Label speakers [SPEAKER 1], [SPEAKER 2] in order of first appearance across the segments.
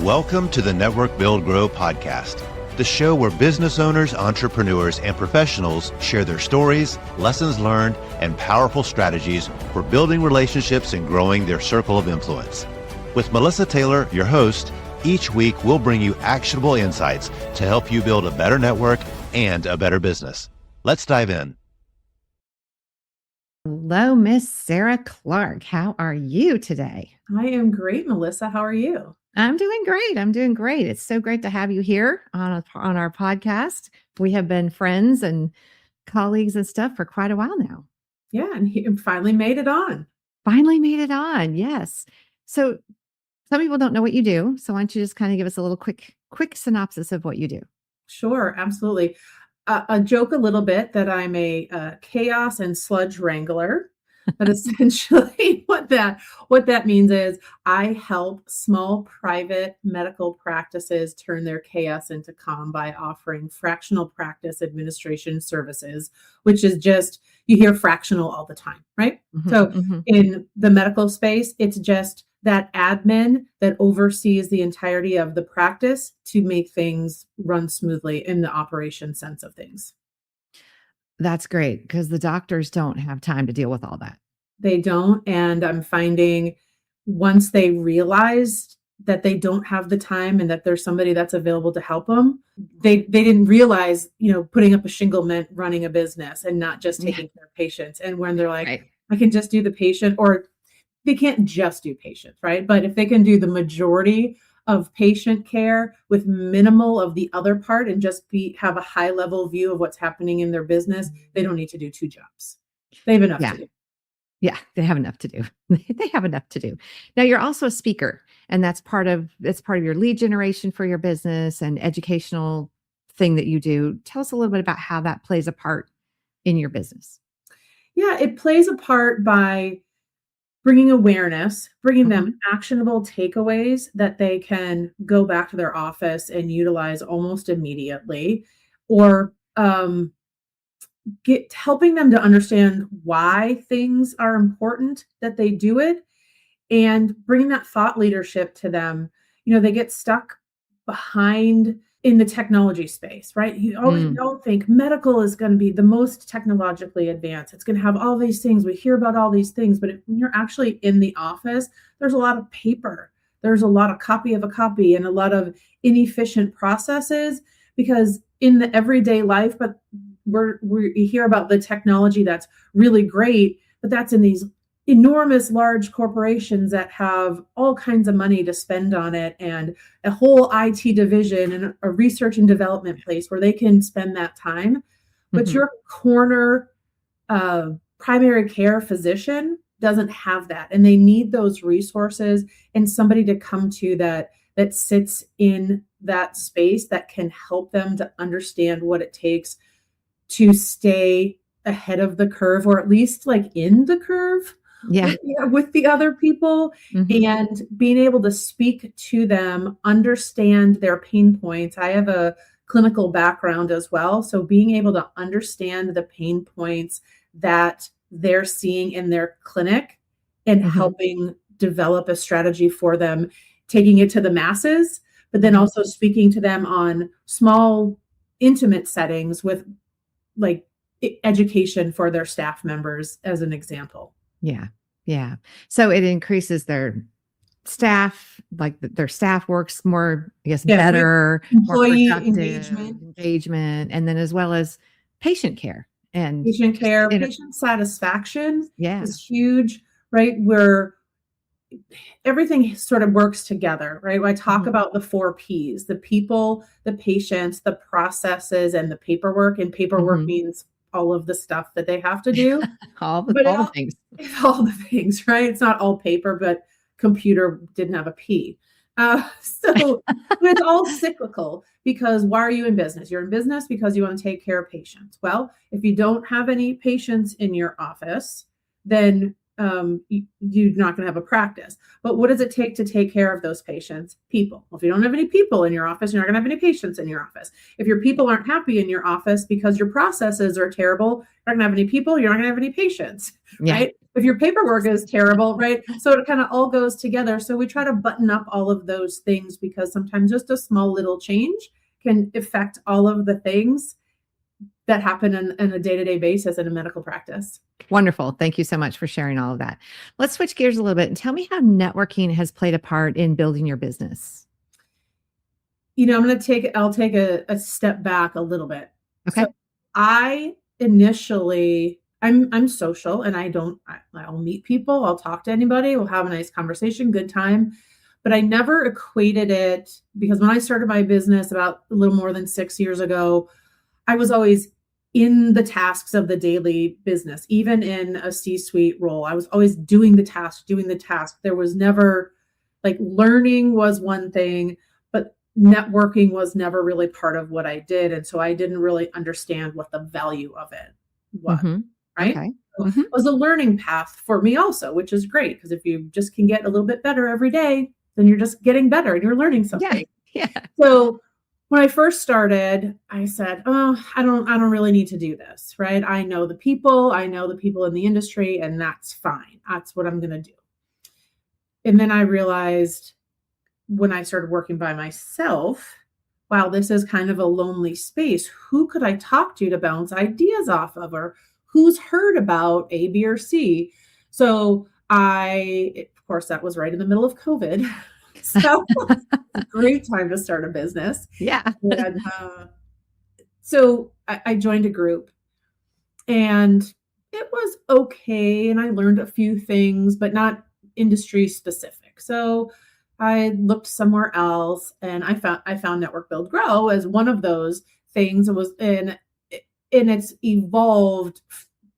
[SPEAKER 1] Welcome to the Network Build Grow podcast, the show where business owners, entrepreneurs, and professionals share their stories, lessons learned, and powerful strategies for building relationships and growing their circle of influence. With Melissa Taylor, your host, each week we'll bring you actionable insights to help you build a better network and a better business. Let's dive in.
[SPEAKER 2] Hello, Miss Sarah Clark. How are you today?
[SPEAKER 3] I am great, Melissa. How are you?
[SPEAKER 2] I'm doing great. It's so great to have you here on our podcast. We have been friends and colleagues and stuff for quite a while now.
[SPEAKER 3] Yeah, and he finally made it on.
[SPEAKER 2] Yes. So some people don't know what you do. So why don't you just kind of give us a little quick synopsis of what you do?
[SPEAKER 3] Sure, absolutely. A joke a little bit that I'm a chaos and sludge wrangler. But essentially what that means is I help small private medical practices turn their chaos into calm by offering fractional practice administration services, which is just, you hear fractional all the time, right? In the medical space, it's just that admin that oversees the entirety of the practice to make things run smoothly in the operation sense of things.
[SPEAKER 2] That's great because the doctors don't have time to deal with all that.
[SPEAKER 3] They don't. And I'm finding once they realized that they don't have the time and that there's somebody that's available to help them, they didn't realize, putting up a shingle meant running a business and not just taking care of patients. And when they're like, right, I can just do the patient, or they can't just do patients, right? But if they can do the majority of patient care with minimal of the other part and just have a high level view of what's happening in their business, they don't need to do two jobs. They have enough to do.
[SPEAKER 2] Yeah, they have enough to do. Now you're also a speaker, and that's part of your lead generation for your business and educational thing that you do. Tell us a little bit about how that plays a part in your business.
[SPEAKER 3] Yeah, it plays a part by bringing awareness, bringing them actionable takeaways that they can go back to their office and utilize almost immediately, or helping them to understand why things are important that they do it, and bringing that thought leadership to them. They get stuck behind in the technology space, right? You always don't think medical is going to be the most technologically advanced. It's going to have all these things. We hear about all these things, but when you're actually in the office, there's a lot of paper. There's a lot of copy of a copy and a lot of inefficient processes, because in the everyday life, but we hear about the technology that's really great, but that's in these enormous large corporations that have all kinds of money to spend on it, and a whole IT division and a research and development place where they can spend that time. But your corner primary care physician doesn't have that, and they need those resources and somebody to come to that sits in that space that can help them to understand what it takes to stay ahead of the curve, or at least like in the curve with the other people, and being able to speak to them, understand their pain points. I have a clinical background as well. So being able to understand the pain points that they're seeing in their clinic and helping develop a strategy for them, taking it to the masses, but then also speaking to them on small, intimate settings with like education for their staff members, as an example.
[SPEAKER 2] Yeah. So it increases their staff, like their staff works more, I guess, better,
[SPEAKER 3] employee
[SPEAKER 2] more engagement, and then as well as patient care, patient satisfaction is huge, right? Where everything sort of works together, right? I talk about the 4 Ps: the people, the patients, the processes, and the paperwork. And paperwork means all of the stuff that they have to do. all the
[SPEAKER 3] things, right? It's not all paper, but computer didn't have a P. So it's all cyclical, because why are you in business? You're in business because you want to take care of patients. Well, if you don't have any patients in your office, then you're not going to have a practice. But what does it take to take care of those patients? People. Well, if you don't have any people in your office, you're not going to have any patients in your office. If your people aren't happy in your office because your processes are terrible, you're not going to have any people, you're not going to have any patients, right? if your paperwork is terrible, right? So it kind of all goes together. So we try to button up all of those things because sometimes just a small little change can affect all of the things that happen in a day-to-day basis in a medical practice.
[SPEAKER 4] Wonderful. Thank you so much for sharing all of that. Let's switch gears a little bit and tell me how networking has played a part in building your business.
[SPEAKER 3] I'll take a step back a little bit.
[SPEAKER 4] Okay.
[SPEAKER 3] So I initially, I'm social and I'll meet people. I'll talk to anybody. We'll have a nice conversation, good time. But I never equated it because when I started my business about a little more than 6 years ago, I was always in the tasks of the daily business, even in a C-suite role. I was always doing the task. There was never learning was one thing, but networking was never really part of what I did. And so I didn't really understand what the value of it was. Mm-hmm. Right. Okay. So it was a learning path for me also, which is great because if you just can get a little bit better every day, then you're just getting better and you're learning something.
[SPEAKER 4] Yeah.
[SPEAKER 3] So when I first started, I said, I don't really need to do this, right? I know the people in the industry, and that's fine. That's what I'm going to do. And then I realized when I started working by myself, wow, this is kind of a lonely space. Who could I talk to bounce ideas off of, or who's heard about A, B, or C? So of course, that was right in the middle of COVID. So it's a great time to start a business.
[SPEAKER 4] Yeah.
[SPEAKER 3] And, so I joined a group and it was okay. And I learned a few things, but not industry specific. So I looked somewhere else and I found Network Build Grow as one of those things. It was and it's evolved.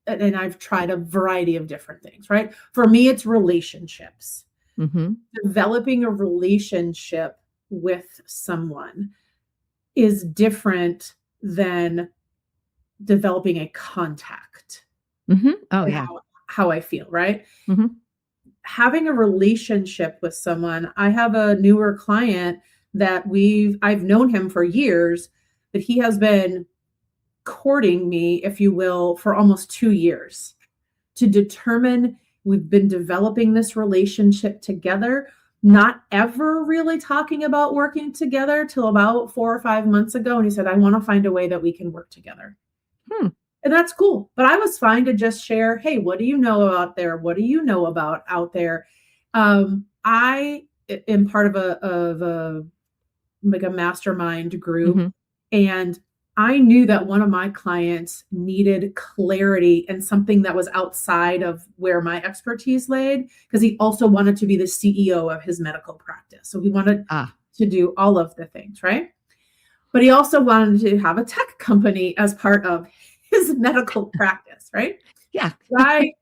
[SPEAKER 3] And I've tried a variety of different things, right? For me, it's relationships. Mm-hmm. Developing a relationship with someone is different than developing a contact.
[SPEAKER 4] Mm-hmm. Oh, yeah.
[SPEAKER 3] How I feel, right? Mm-hmm. Having a relationship with someone. I have a newer client that I've known him for years, but he has been courting me, if you will, for almost 2 years to determine. We've been developing this relationship together, not ever really talking about working together till about 4 or 5 months ago. And he said, I want to find a way that we can work together. And that's cool. But I was fine to just share, hey, what do you know out there? What do you know about out there? I am part of a mastermind group. Mm-hmm. And I knew that one of my clients needed clarity and something that was outside of where my expertise laid, because he also wanted to be the CEO of his medical practice. So he wanted to do all of the things, right? But he also wanted to have a tech company as part of his medical practice, right?
[SPEAKER 4] Yeah.
[SPEAKER 3] I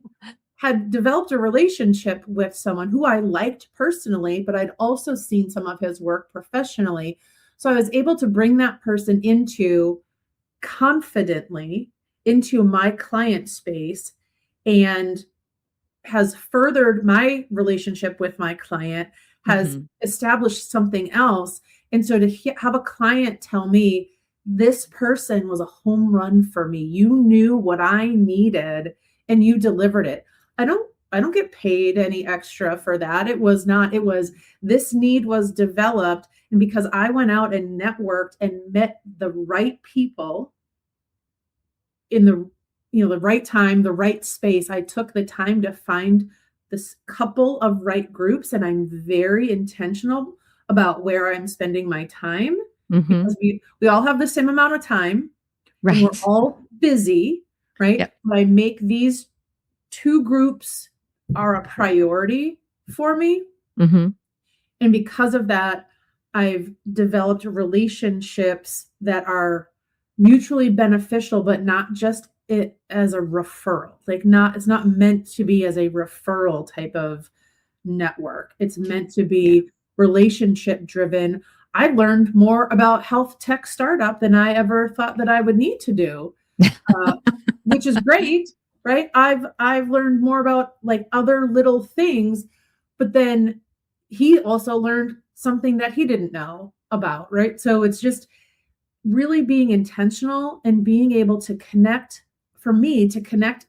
[SPEAKER 3] had developed a relationship with someone who I liked personally, but I'd also seen some of his work professionally. So I was able to bring that person confidently into my client space and has furthered my relationship with my client, has established something else. And so to have a client tell me, this person was a home run for me. You knew what I needed and you delivered it. I don't get paid any extra for that. It was this need was developed. And because I went out and networked and met the right people in the right time, the right space, I took the time to find this couple of right groups. And I'm very intentional about where I'm spending my time, because we all have the same amount of time.
[SPEAKER 4] Right.
[SPEAKER 3] And we're all busy, right?
[SPEAKER 4] Yep.
[SPEAKER 3] But I make these 2 groups are a priority for me. Mm-hmm. And because of that, I've developed relationships that are mutually beneficial, but not just it as a referral. It's not meant to be as a referral type of network. It's meant to be relationship driven. I learned more about health tech startup than I ever thought that I would need to do, which is great. Right. I've learned more about other little things, but then he also learned something that he didn't know about. Right. So it's just really being intentional and being able to connect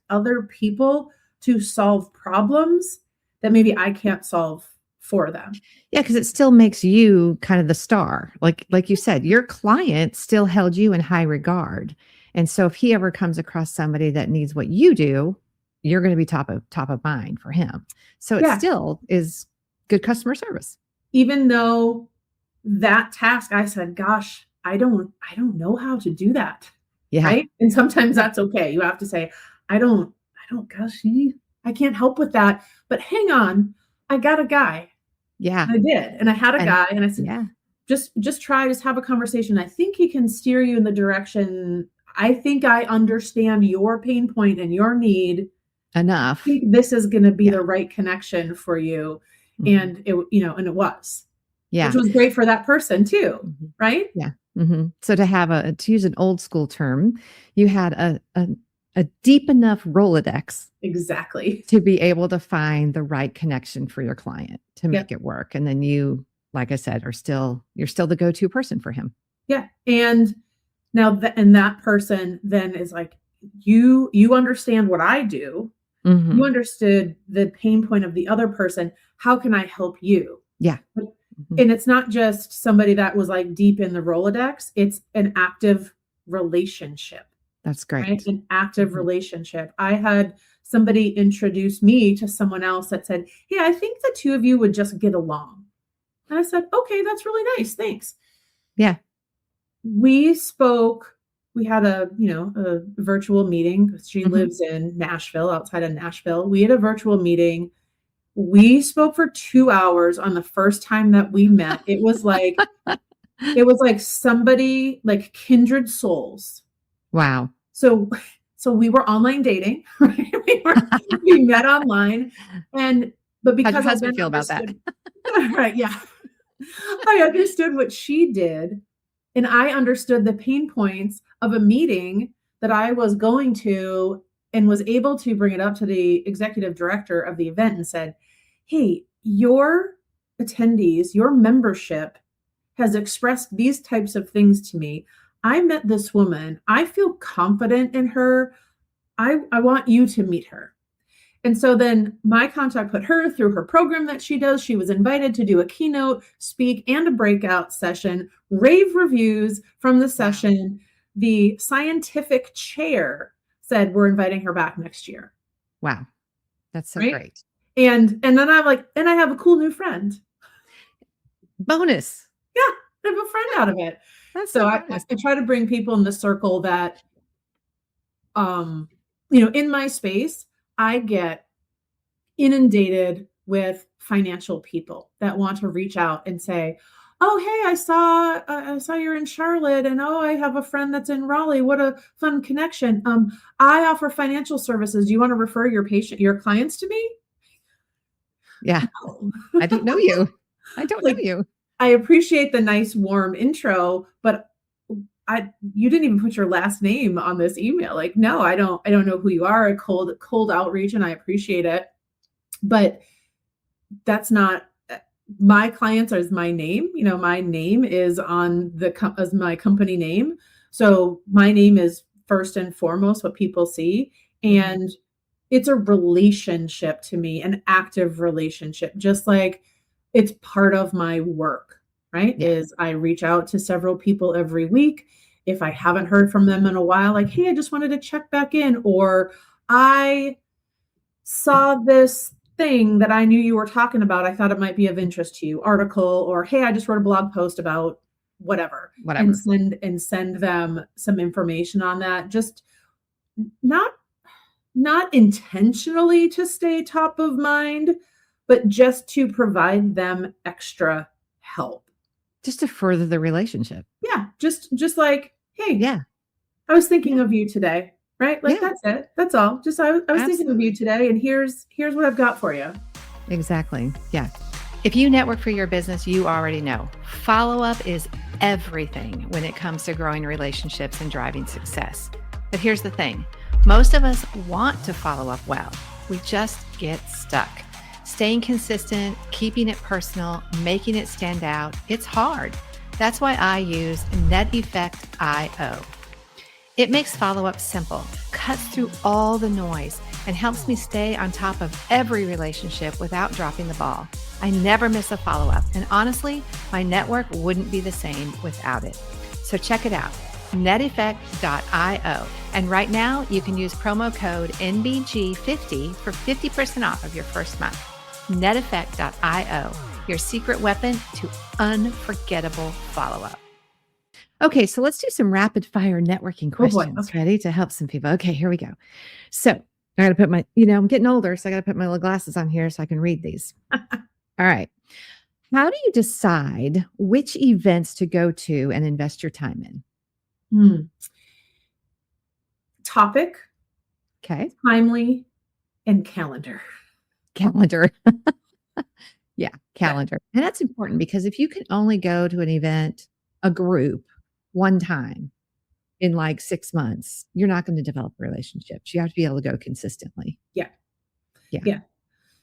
[SPEAKER 3] other people to solve problems that maybe I can't solve for them.
[SPEAKER 4] Yeah, because it still makes you kind of the star. Like you said, your client still held you in high regard. And so if he ever comes across somebody that needs what you do, you're going to be top of mind for him. So it still is good customer service.
[SPEAKER 3] Even though that task, I said, gosh, I don't know how to do that.
[SPEAKER 4] Yeah.
[SPEAKER 3] Right. And sometimes that's okay. You have to say, I can't help with that. But hang on, I got a guy.
[SPEAKER 4] Yeah.
[SPEAKER 3] I did. And I had a guy and I said, just have a conversation. I think he can steer you in the direction. I think I understand your pain point and your need
[SPEAKER 4] enough.
[SPEAKER 3] I think this is going to be the right connection for you. And it was, which was great for that person too. Right.
[SPEAKER 4] Yeah. So to use an old school term, you had a deep enough Rolodex.
[SPEAKER 3] Exactly.
[SPEAKER 4] To be able to find the right connection for your client to make it work. And then you, like I said, you're still the go-to person for him.
[SPEAKER 3] Yeah. And now that person then is like, you understand what I do. You understood the pain point of the other person. How can I help you?
[SPEAKER 4] Yeah.
[SPEAKER 3] And it's not just somebody that was like deep in the Rolodex. It's an active relationship.
[SPEAKER 4] That's great.
[SPEAKER 3] Right? An active relationship. I had somebody introduce me to someone else that said, hey, I think the two of you would just get along. And I said, okay, that's really nice. Thanks.
[SPEAKER 4] Yeah.
[SPEAKER 3] We spoke. We had a virtual meeting. She lives in Nashville, outside of Nashville. We had a virtual meeting. We spoke for 2 hours on the first time that we met. It was like, somebody, like kindred souls.
[SPEAKER 4] Wow.
[SPEAKER 3] So we were online dating, right? We met online, but because
[SPEAKER 4] how'd your husband feel about that?
[SPEAKER 3] Right. Yeah. I understood what she did. And I understood the pain points of a meeting that I was going to, and was able to bring it up to the executive director of the event and said, hey, your attendees, your membership has expressed these types of things to me. I met this woman. I feel confident in her. I want you to meet her. And so then my contact put her through her program that she does. She was invited to do a keynote, speak, and a breakout session, rave reviews from the session. The scientific chair said, we're inviting her back next year.
[SPEAKER 4] Wow. That's so great.
[SPEAKER 3] And then I'm like, and I have a cool new friend.
[SPEAKER 4] Bonus.
[SPEAKER 3] Yeah. I have a friend out of it.
[SPEAKER 4] That's
[SPEAKER 3] so I try to bring people in the circle that, in my space, I get inundated with financial people that want to reach out and say, oh, hey, I saw you're in Charlotte, and oh, I have a friend that's in Raleigh. What a fun connection. I offer financial services. Do you want to refer your clients to me?
[SPEAKER 4] Yeah. No. I don't know you. I don't know you.
[SPEAKER 3] I appreciate the nice, warm intro, but you didn't even put your last name on this email. Like, no, I don't know who you are. A cold outreach, and I appreciate it. But that's not my clients as my name. My name is on as my company name. So my name is first and foremost what people see. And it's a relationship to me, an active relationship, just like it's part of my work, right? Yeah. Is I reach out to several people every week. If I haven't heard from them in a while, like, hey, I just wanted to check back in, or I saw this thing that I knew you were talking about. I thought it might be of interest to you, article, or, hey, I just wrote a blog post about whatever. And send them some information on that. Just not intentionally to stay top of mind, but just to provide them extra help.
[SPEAKER 4] Just to further the relationship.
[SPEAKER 3] Yeah. Just like, hey, yeah, I was thinking of you today, right? Like, that's it. That's all. Just, I was thinking of you today, and here's what I've got for you.
[SPEAKER 4] Exactly. Yeah. If you network for your business, you already know follow-up is everything when it comes to growing relationships and driving success. But here's the thing. Most of us want to follow up well. We just get stuck. Staying consistent, keeping it personal, making it stand out, it's hard. That's why I use NetEffect.io. It makes follow-up simple, cuts through all the noise, and helps me stay on top of every relationship without dropping the ball. I never miss a follow-up, and honestly, my network wouldn't be the same without it. So check it out, neteffect.io. And right now, you can use promo code NBG50 for 50% off of your first month. neteffect.io, your secret weapon to unforgettable follow-up. Okay, so let's do some rapid fire networking questions.
[SPEAKER 2] Okay.
[SPEAKER 4] Ready to help some people? Okay, here we go. So I got to put my, I'm getting older, so I got to put my little glasses on here so I can read these. All right. How do you decide which events to go to and invest your time in?
[SPEAKER 2] Topic.
[SPEAKER 4] Okay.
[SPEAKER 2] Timely and calendar.
[SPEAKER 4] Calendar. Yeah, calendar. And that's important because if you can only go to an event, a group, one time in like 6 months, you're not going to develop relationships. You have to be able to go consistently.
[SPEAKER 2] Yeah.
[SPEAKER 4] Yeah.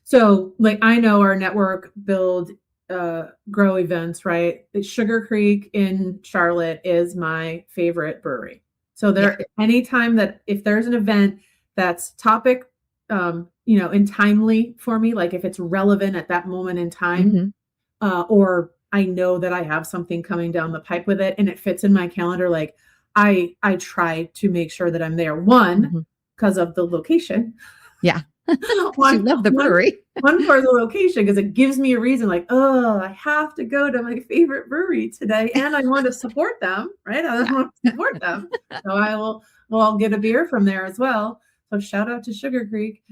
[SPEAKER 2] So like I know our network build grow events, right? Sugar Creek in Charlotte is my favorite brewery. So anytime that if there's an event that's topic, and timely for me, like if it's relevant at that moment in time, or I know that I have something coming down the pipe with it and it fits in my calendar. Like I try to make sure that I'm there. One, because of the location.
[SPEAKER 4] Yeah. You love the brewery.
[SPEAKER 2] One for the location, because it gives me a reason like, oh, I have to go to my favorite brewery today and I want to support them, right? I want to support them. So I'll get a beer from there as well. So shout out to Sugar Creek.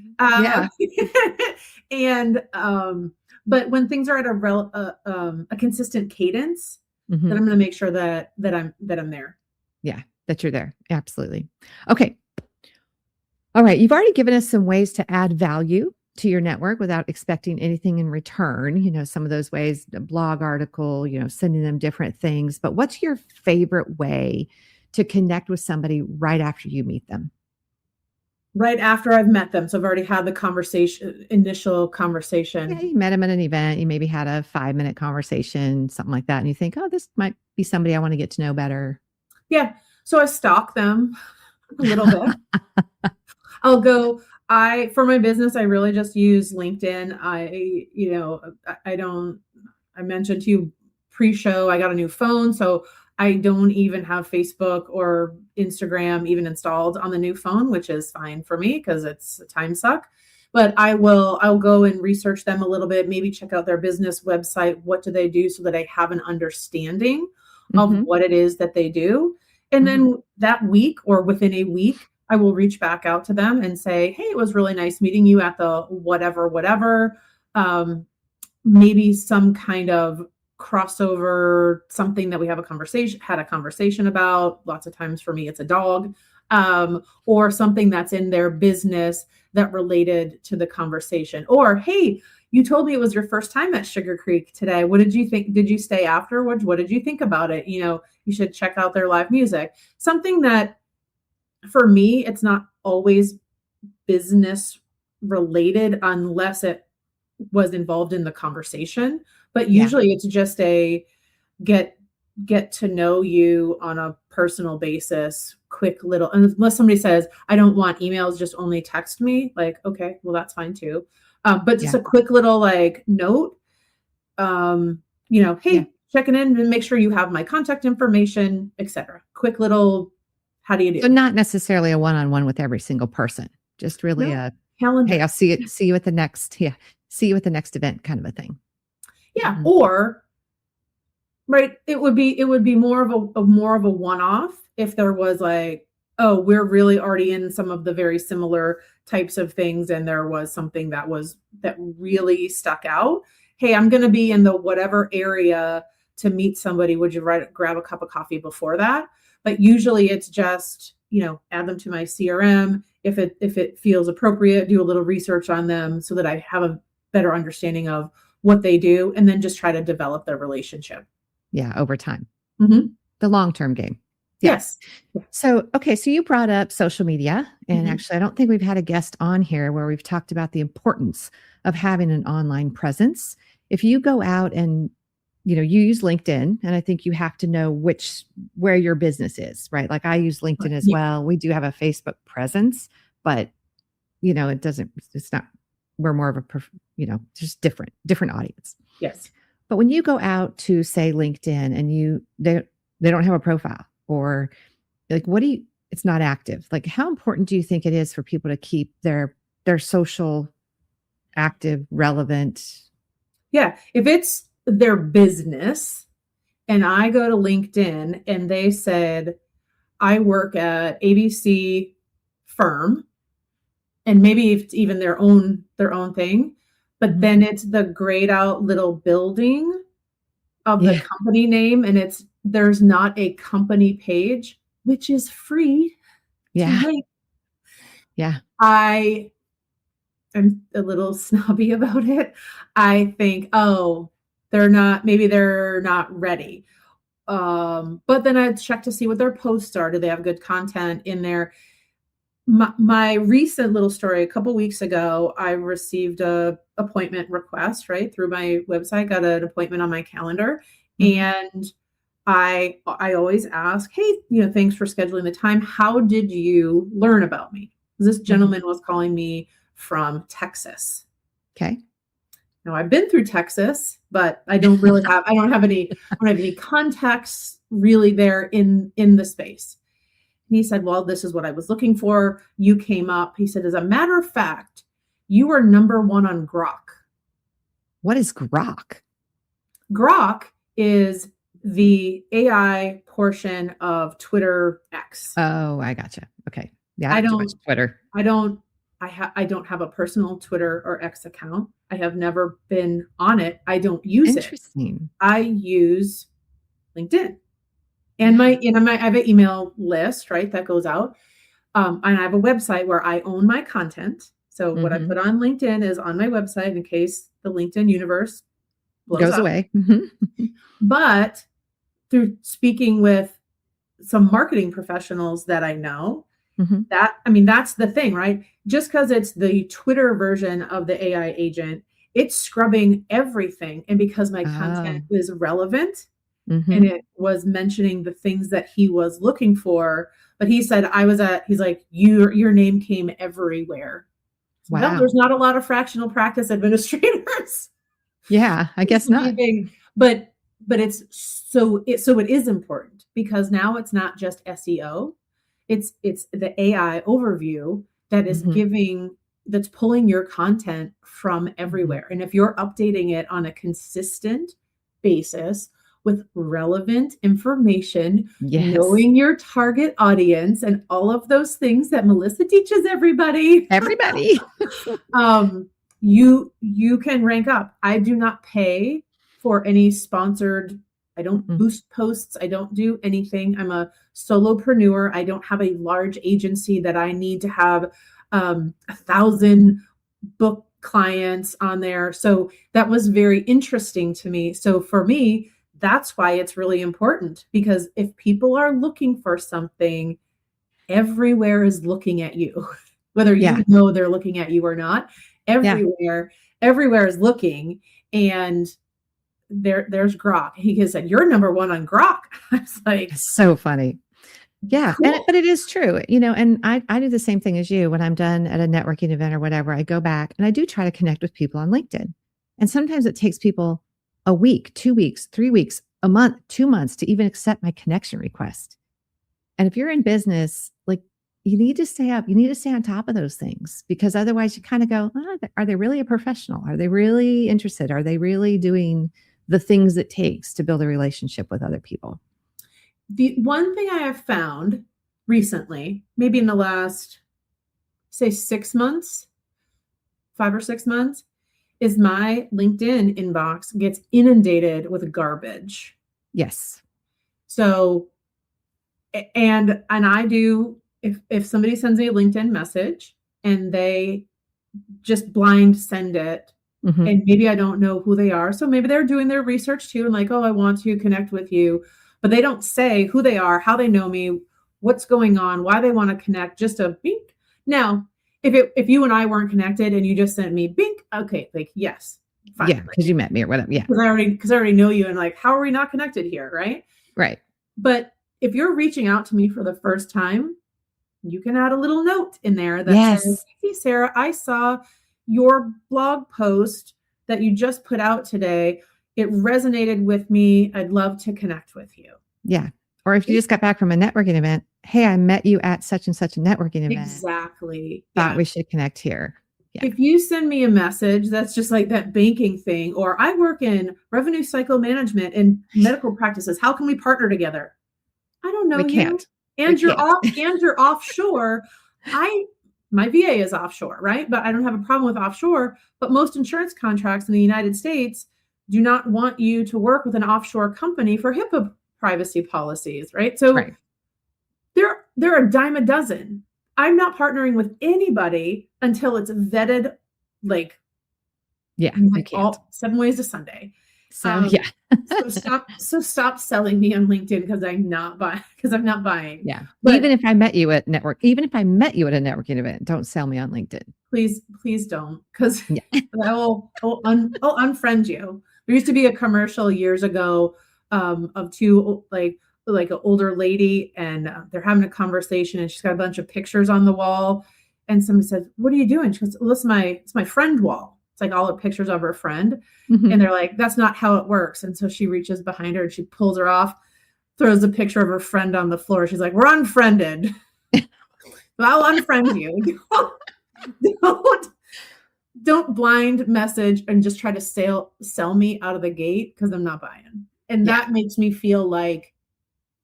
[SPEAKER 2] And, but when things are at a consistent cadence, then I'm going to make sure that I'm there.
[SPEAKER 4] Yeah, that you're there. Absolutely. Okay. All right. You've already given us some ways to add value to your network without expecting anything in return. Some of those ways, a blog article, sending them different things. But what's your favorite way to connect with somebody right after you meet them?
[SPEAKER 2] Right after I've met them. So I've already had the initial conversation.
[SPEAKER 4] Yeah, you met them at an event. You maybe had a 5-minute conversation, something like that. And you think, oh, this might be somebody I want to get to know better.
[SPEAKER 2] Yeah. So I stalk them a little bit. I'll go, for my business, I really just use LinkedIn. I mentioned to you pre-show, I got a new phone. So I don't even have Facebook or Instagram even installed on the new phone, which is fine for me because it's a time suck. But I'll go and research them a little bit, maybe check out their business website. What do they do so that I have an understanding of what it is that they do. And then that week or within a week, I will reach back out to them and say, hey, it was really nice meeting you at the whatever. Maybe some kind of crossover, something that we had a conversation about. Lots of times for me, it's a dog, or something that's in their business that related to the conversation. Or, hey, you told me it was your first time at Sugar Creek today. What did you think? Did you stay afterwards? What did you think about it? You should check out their live music. Something that for me, it's not always business related unless it was involved in the conversation. But usually it's just a get to know you on a personal basis, quick little, unless somebody says, I don't want emails, just only text me. Like, okay, well, that's fine too. But just a quick little note, hey, checking in and make sure you have my contact information, etc. Quick little, how do you do?
[SPEAKER 4] So not necessarily a one-on-one with every single person, just really a calendar. Hey, I'll see you at the next event kind of a thing.
[SPEAKER 2] Yeah. Or right. It would be more of a one-off if there was like, oh, we're really already in some of the very similar types of things. And there was something that really stuck out. Hey, I'm going to be in the whatever area to meet somebody. Would you grab a cup of coffee before that? But usually it's just, add them to my CRM. If it feels appropriate, do a little research on them so that I have a better understanding of what they do, and then just try to develop their relationship.
[SPEAKER 4] Yeah. Over time. The long-term game. Yeah.
[SPEAKER 2] Yes.
[SPEAKER 4] So, okay. So you brought up social media, and actually I don't think we've had a guest on here where we've talked about the importance of having an online presence. If you go out and you use LinkedIn, and I think you have to know where your business is, right? Like I use LinkedIn as well. We do have a Facebook presence, but it's not, we're more of a, just different audience.
[SPEAKER 3] Yes.
[SPEAKER 4] But when you go out to say LinkedIn and they don't have a profile, or like, it's not active. Like, how important do you think it is for people to keep their social active, relevant?
[SPEAKER 3] Yeah. If it's their business and I go to LinkedIn and they said, I work at ABC firm, and maybe it's even their own thing, but then it's the grayed out little building of the company name, and there's not a company page, which is free.
[SPEAKER 4] Yeah.
[SPEAKER 3] Yeah. I am a little snobby about it. I think, maybe they're not ready. But then I check to see what their posts are. Do they have good content in there? My recent little story, a couple weeks ago, I received a appointment request, right, through my website, got an appointment on my calendar. And I always ask, hey, thanks for scheduling the time. How did you learn about me? This gentleman was calling me from Texas.
[SPEAKER 4] Okay.
[SPEAKER 3] Now I've been through Texas, but I don't have any context really there in the space. And he said, well, this is what I was looking for. You came up. He said, as a matter of fact, you are number 1 on Grok.
[SPEAKER 4] What is Grok?
[SPEAKER 3] Grok is the AI portion of Twitter X.
[SPEAKER 4] Oh, I gotcha. Okay. Yeah. I don't Twitter.
[SPEAKER 3] I don't have a personal Twitter or X account. I have never been on it. I don't use it.
[SPEAKER 4] Interesting.
[SPEAKER 3] I use LinkedIn. And I have an email list, right, that goes out. And I have a website where I own my content. So what I put on LinkedIn is on my website in case the LinkedIn universe
[SPEAKER 4] goes away.
[SPEAKER 3] But through speaking with some marketing professionals that I know, that's the thing, right? Just because it's the Twitter version of the AI agent, it's scrubbing everything. And because my content is relevant, and it was mentioning the things that he was looking for. But he said, he's like, your name came everywhere.
[SPEAKER 4] Wow.
[SPEAKER 3] Well, there's not a lot of fractional practice administrators.
[SPEAKER 4] Yeah, I guess not.
[SPEAKER 3] But it is important, because now it's not just SEO. It's the AI overview that is that's pulling your content from everywhere. And if you're updating it on a consistent basis, with relevant information, knowing your target audience, and all of those things that Melissa teaches everybody. You can rank up. I do not pay for any sponsored. I don't boost posts. I don't do anything. I'm a solopreneur. I don't have a large agency that I need to have 1,000 book clients on there. So that was very interesting to me. So for me, that's why it's really important, because if people are looking for something, everywhere is looking at you, whether you know they're looking at you or not. Everywhere is looking, and there's Grok. He said, "You're number 1 on Grok." I was like,
[SPEAKER 4] so funny. Yeah, cool. But it is true, and I do the same thing as you. When I'm done at a networking event or whatever, I go back and I do try to connect with people on LinkedIn. And sometimes it takes people a week, 2 weeks, 3 weeks, a month, 2 months to even accept my connection request. And if you're in business, like, you need to stay up. You need to stay on top of those things, because otherwise you kind of go, are they really a professional? Are they really interested? Are they really doing the things it takes to build a relationship with other people?
[SPEAKER 3] The one thing I have found recently, maybe in the last, say, 6 months, 5 or 6 months, is my LinkedIn inbox gets inundated with garbage.
[SPEAKER 4] Yes.
[SPEAKER 3] So, and I do, if somebody sends me a LinkedIn message and they just blind send it, and maybe I don't know who they are. So maybe they're doing their research too, and like, I want to connect with you, but they don't say who they are, how they know me, what's going on, why they want to connect, just a bink. Now, if you and I weren't connected and you just sent me bink, okay, like, yes,
[SPEAKER 2] Yeah, because you met me or whatever. Yeah.
[SPEAKER 3] Because I already know you, and like, how are we not connected here? Right.
[SPEAKER 2] Right.
[SPEAKER 3] But if you're reaching out to me for the first time, you can add a little note in there that says, hey, Sarah, I saw your blog post that you just put out today. It resonated with me. I'd love to connect with you.
[SPEAKER 2] Yeah. Or if you just got back from a networking event, hey, I met you at such and such a networking event.
[SPEAKER 3] Exactly.
[SPEAKER 2] Thought we should connect here. Yeah.
[SPEAKER 3] If you send me a message that's just like that banking thing, or I work in revenue cycle management in medical practices, how can we partner together? I don't know.
[SPEAKER 2] We can't.
[SPEAKER 3] And you're offshore. My VA is offshore, right? But I don't have a problem with offshore. But most insurance contracts in the United States do not want you to work with an offshore company for HIPAA privacy policies, right? So there are a dime a dozen. I'm not partnering with anybody until it's vetted, like, all 7 ways to Sunday.
[SPEAKER 2] So
[SPEAKER 3] stop selling me on LinkedIn because I'm not buying.
[SPEAKER 2] Yeah. But even if I met you at a networking event, don't sell me on LinkedIn.
[SPEAKER 3] Please don't, because I'll unfriend you. There used to be a commercial years ago of two like an older lady, and they're having a conversation, and she's got a bunch of pictures on the wall, and somebody says, "What are you doing?" She goes, "Well, it's my friend wall. It's like all the pictures of her friend." Mm-hmm. And they're like, "That's not how it works." And so she reaches behind her and she pulls her off, throws a picture of her friend on the floor. She's like, "We're unfriended." I'll unfriend you. Don't blind message and just try to sell me out of the gate, because I'm not buying. And that makes me feel like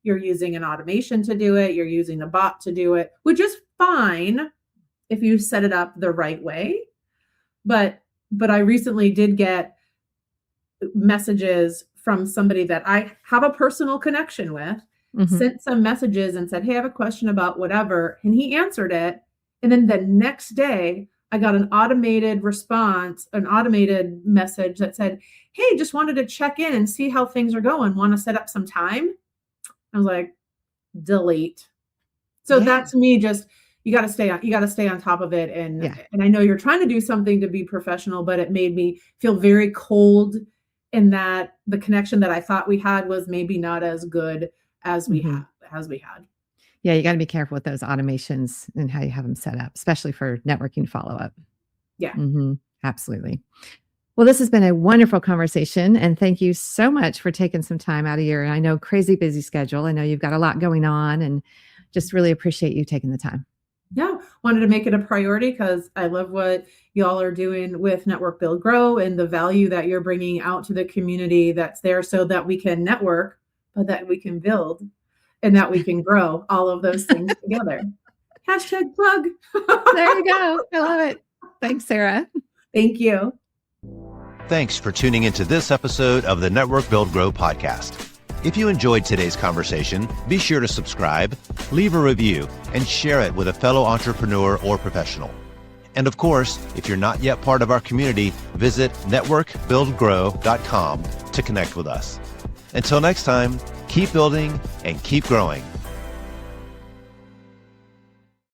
[SPEAKER 3] you're using an automation to do it. You're using a bot to do it, which is fine if you set it up the right way. But I recently did get messages from somebody that I have a personal connection with, sent some messages and said, "Hey, I have a question about whatever." And he answered it. And then the next day I got an automated response, an automated message that said, "Hey, just wanted to check in and see how things are going. Want to set up some time?" I was like, delete. So that to me, just, you got to stay on top of it. And I know you're trying to do something to be professional, but it made me feel very cold, in that the connection that I thought we had was maybe not as good as we had.
[SPEAKER 2] Yeah. You got to be careful with those automations and how you have them set up, especially for networking follow-up.
[SPEAKER 3] Yeah.
[SPEAKER 2] Mm-hmm. Absolutely. Well, this has been a wonderful conversation, and thank you so much for taking some time out of your, I know, crazy busy schedule. I know you've got a lot going on, and just really appreciate you taking the time.
[SPEAKER 3] Yeah. Wanted to make it a priority because I love what y'all are doing with Network Build Grow and the value that you're bringing out to the community that's there, so that we can network, but that we can build and that we can grow all of those things together. Hashtag plug.
[SPEAKER 2] There you go. I love it. Thanks, Sarah.
[SPEAKER 3] Thank you.
[SPEAKER 1] Thanks for tuning into this episode of the Network Build Grow podcast. If you enjoyed today's conversation, be sure to subscribe, leave a review, and share it with a fellow entrepreneur or professional. And of course, if you're not yet part of our community, visit networkbuildgrow.com to connect with us. Until next time, keep building and keep growing.